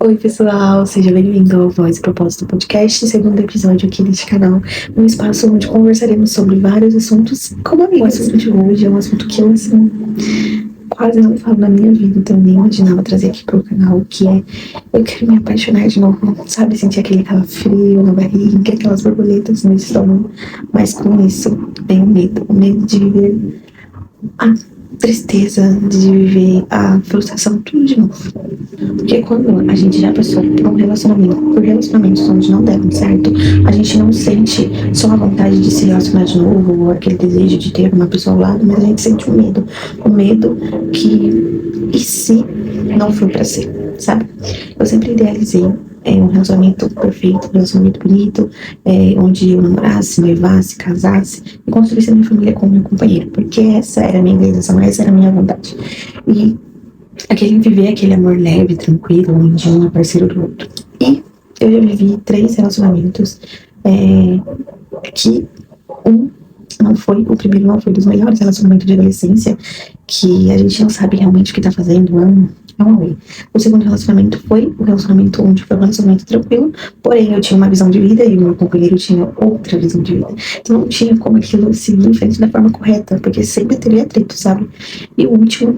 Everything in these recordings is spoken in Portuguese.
Oi, pessoal, seja bem-vindo ao Voz e Propósito Podcast, segundo episódio aqui deste canal, um espaço onde conversaremos sobre vários assuntos como amigos. O assunto de hoje é um assunto que eu, assim, quase não falo na minha vida, então nem imaginava trazer aqui pro canal, que é eu quero me apaixonar de novo, sabe? Sentir aquele calafrio na barriga, aquelas borboletas no estômago, mas com isso vem o medo de viver a tristeza, de viver a frustração, tudo de novo. Porque quando a gente já passou por relacionamentos onde não deram certo, a gente não sente só a vontade de se relacionar de novo, ou aquele desejo de ter uma pessoa ao lado, mas a gente sente o medo que, e se não for pra ser, sabe? Eu sempre idealizei um relacionamento perfeito, um relacionamento bonito, onde eu namorasse, noivasse, casasse e construísse a minha família com o meu companheiro, porque essa era a minha idealização, essa era a minha vontade. E viver aquele amor leve, tranquilo, onde um é parceiro do outro. E eu já vivi 3 relacionamentos que o primeiro não foi dos melhores relacionamentos de adolescência, que a gente não sabe realmente o que tá fazendo, é um amor. O segundo relacionamento foi o relacionamento onde foi um relacionamento tranquilo, porém eu tinha uma visão de vida e o meu companheiro tinha outra visão de vida. Então não tinha como aquilo seguir em frente da forma correta, porque sempre teria atrito, sabe? E o último,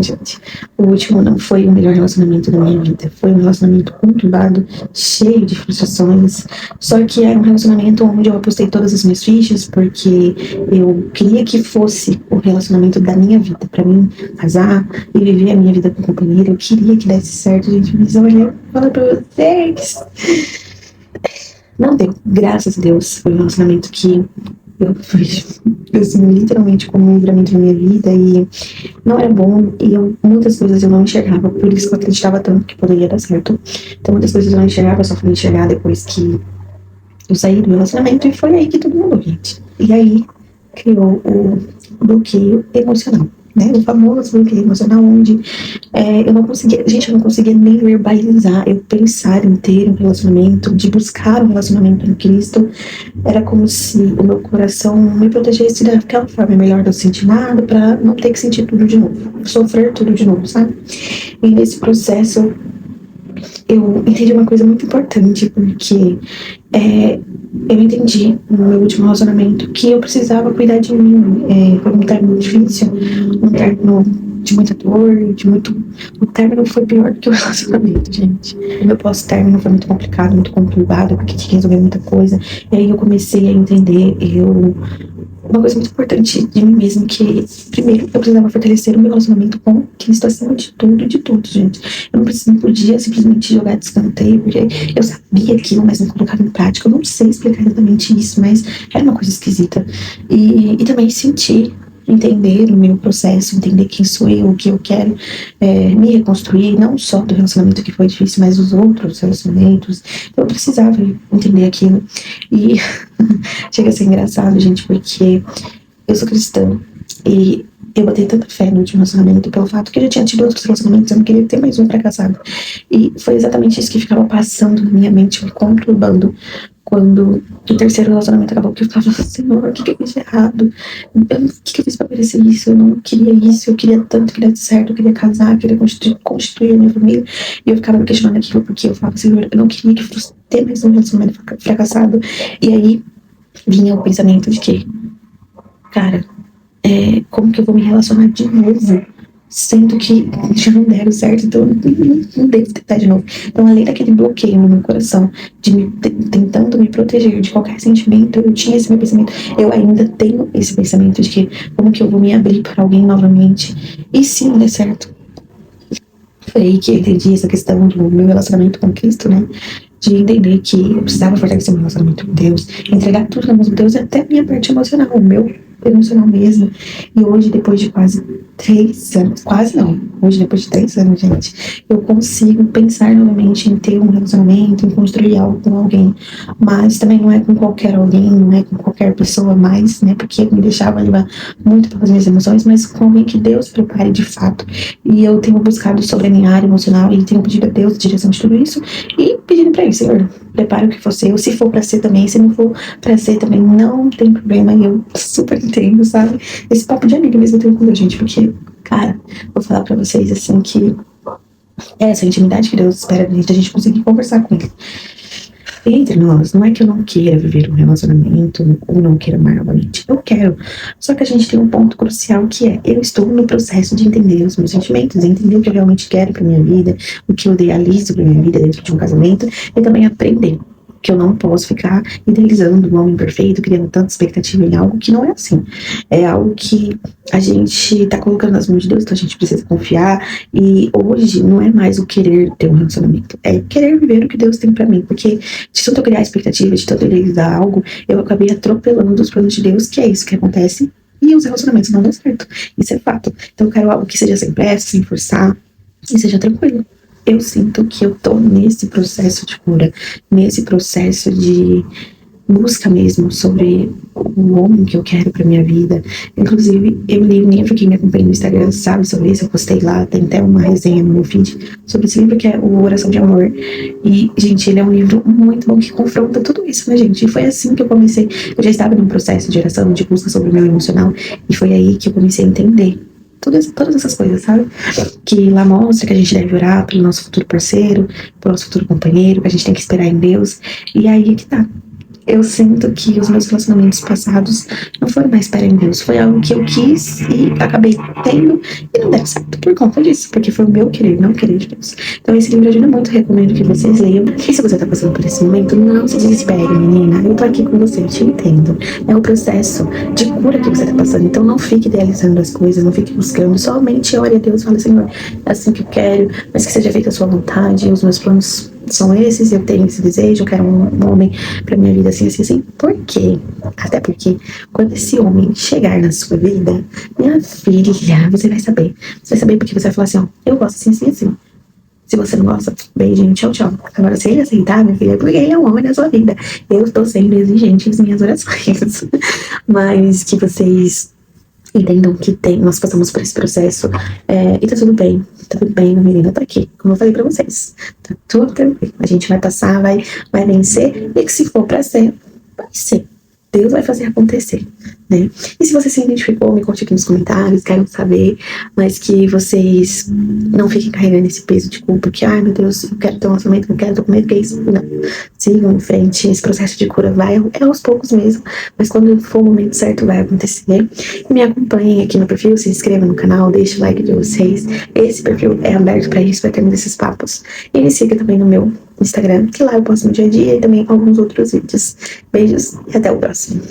gente. O último não foi o melhor relacionamento da minha vida. Foi um relacionamento conturbado, cheio de frustrações. Só que era um relacionamento onde eu apostei todas as minhas fichas, porque eu queria que fosse o relacionamento da minha vida. Pra mim, casar e viver a minha vida com o companheiro. Eu queria que desse certo, gente. Mas olha, eu falo pra vocês. Não deu. Graças a Deus. Foi um relacionamento que eu fui, assim, literalmente como um livramento na minha vida, e não era bom, e muitas coisas eu não enxergava, por isso que eu acreditava tanto que poderia dar certo. Então muitas coisas eu não enxergava, eu só fui enxergar depois que eu saí do relacionamento, e foi aí que tudo mudou, gente. E aí criou o bloqueio emocional, né? O famoso bloqueio emocional, onde eu não conseguia nem verbalizar, eu pensar em ter um relacionamento, de buscar um relacionamento em Cristo. Era como se o meu coração me protegesse daquela forma melhor de eu sentir nada, pra não ter que sentir tudo de novo, sofrer tudo de novo, sabe? E nesse processo eu entendi uma coisa muito importante, porque eu entendi no meu último relacionamento que eu precisava cuidar de mim. Foi um término difícil, um término de muita dor, O término foi pior do que o relacionamento, gente. O meu pós-término foi muito complicado, muito conturbado, porque tinha que resolver muita coisa. E aí eu comecei a entender, uma coisa muito importante de mim mesmo, que primeiro eu precisava fortalecer o meu relacionamento com Cristo acima de tudo e de todos, gente. Eu não podia simplesmente jogar de escanteio, porque eu sabia aquilo, mas não colocava em prática. Eu não sei explicar exatamente isso, mas era uma coisa esquisita. E também sentir, entender o meu processo, entender quem sou eu, o que eu quero, me reconstruir, não só do relacionamento que foi difícil, mas dos outros relacionamentos. Eu precisava entender aquilo. E chega a ser engraçado, gente, porque eu sou cristã e eu botei tanta fé no último relacionamento pelo fato que eu já tinha tido outros relacionamentos, eu não queria ter mais um fracassado. E foi exatamente isso que ficava passando na minha mente, me conturbando. Quando o terceiro relacionamento acabou, que eu ficava, Senhor, o que eu fiz de errado? O que eu fiz pra merecer isso? Eu não queria isso, eu queria tanto que desse certo, eu queria casar, eu queria constituir a minha família. E eu ficava me questionando aquilo, porque eu falava, Senhor, eu não queria que fosse ter mais um relacionamento fracassado. E aí vinha o pensamento de que, cara, como que eu vou me relacionar de novo, sendo que já não deram certo, então eu não devo tentar de novo. Então, além daquele bloqueio no meu coração, tentando me proteger de qualquer sentimento, eu tinha esse meu pensamento, eu ainda tenho esse pensamento de que como que eu vou me abrir para alguém novamente, e se não der certo. Foi aí que eu entendi essa questão do meu relacionamento com Cristo, né? De entender que eu precisava fortalecer meu relacionamento com Deus, entregar tudo na mão de Deus, até a minha parte emocional, o meu emocional mesmo. E hoje, depois de quase 3 anos, quase não, hoje depois de 3 anos, gente, eu consigo pensar novamente em ter um relacionamento, em construir algo com alguém, mas também não é com qualquer alguém, não é com qualquer pessoa mais, né, porque me deixava levar muito pelas minhas emoções, mas com alguém que Deus prepare de fato. E eu tenho buscado sobre a minha área emocional e tenho pedido a Deus a direção de tudo isso e pedindo pra ele, Senhor, prepara o que for ser, ou se for pra ser também, se não for pra ser também, não tem problema. E eu super entendo, sabe? Esse papo de amiga mesmo eu tenho com a gente, porque, cara, vou falar pra vocês assim que É essa intimidade que Deus espera da gente, a gente conseguir conversar com Ele. Entre nós, não é que eu não queira viver um relacionamento ou não queira amar novamente. Eu quero. Só que a gente tem um ponto crucial que é: eu estou no processo de entender os meus sentimentos, entender o que eu realmente quero pra minha vida, o que eu idealizo pra minha vida dentro de um casamento, e também aprender que eu não posso ficar idealizando um homem perfeito, criando tanta expectativa em algo que não é assim. É algo que a gente tá colocando nas mãos de Deus, então a gente precisa confiar. E hoje não é mais o querer ter um relacionamento, é querer viver o que Deus tem pra mim. Porque de tanto eu criar expectativa, de tanto eu idealizar algo, eu acabei atropelando os planos de Deus, que é isso que acontece. E os relacionamentos não dão certo. Isso é fato. Então eu quero algo que seja sem pressa, sem forçar, e seja tranquilo. Eu sinto que eu tô nesse processo de cura, nesse processo de busca mesmo sobre o homem que eu quero pra minha vida. Inclusive, eu li um livro, quem me acompanha no Instagram sabe sobre isso, eu postei lá, tem até uma resenha no meu feed sobre esse livro, que é o Oração de Amor. E, gente, ele é um livro muito bom que confronta tudo isso, né, gente? E foi assim que eu comecei. Eu já estava num processo de oração, de busca sobre o meu emocional, e foi aí que eu comecei a entender todas essas coisas, sabe? Que lá mostra que a gente deve orar pelo nosso futuro parceiro, pelo nosso futuro companheiro, que a gente tem que esperar em Deus. E aí é que tá. Eu sinto que os meus relacionamentos passados não foram mais espera em Deus. Foi algo que eu quis e acabei tendo e não deu certo por conta disso, porque foi o meu querer, não o querer de Deus. Então esse livro ajuda muito, recomendo que vocês leiam. E se você tá passando por esse momento, não se desespere, menina. Eu tô aqui com você, te entendo. É o processo de cura que você tá passando. Então não fique idealizando as coisas, não fique buscando. Somente ore a Deus e fale: Senhor, é assim que eu quero, mas que seja feita a sua vontade, os meus planos são esses, eu tenho esse desejo, eu quero um homem pra minha vida assim, assim, assim. Por quê? Até porque quando esse homem chegar na sua vida, minha filha, você vai saber. Você vai saber porque você vai falar assim, ó, eu gosto assim, assim, assim. Se você não gosta, beijinho, tchau, tchau. Agora, se ele aceitar, minha filha, é porque ele é um homem da sua vida. Eu estou sendo exigente nas minhas orações. Mas que vocês entendam que nós passamos por esse processo, e tá tudo bem, minha menina, tá aqui, como eu falei pra vocês, tá tudo tranquilo, a gente vai passar, vai vencer, e que se for pra ser, vai ser, Deus vai fazer acontecer, né? E se você se identificou, me conte aqui nos comentários, quero saber, mas que vocês não fiquem carregando esse peso de culpa, que, ai meu Deus, eu quero ter um relacionamento, não quero, tô com medo, que é isso, não. Sigam em frente, esse processo de cura é aos poucos mesmo, mas quando for o momento certo vai acontecer. E me acompanhem aqui no perfil, se inscrevam no canal, deixe o like de vocês, esse perfil é aberto para isso, para termos esses papos. E me siga também no meu Instagram, que lá eu posto no dia a dia e também alguns outros vídeos. Beijos e até o próximo.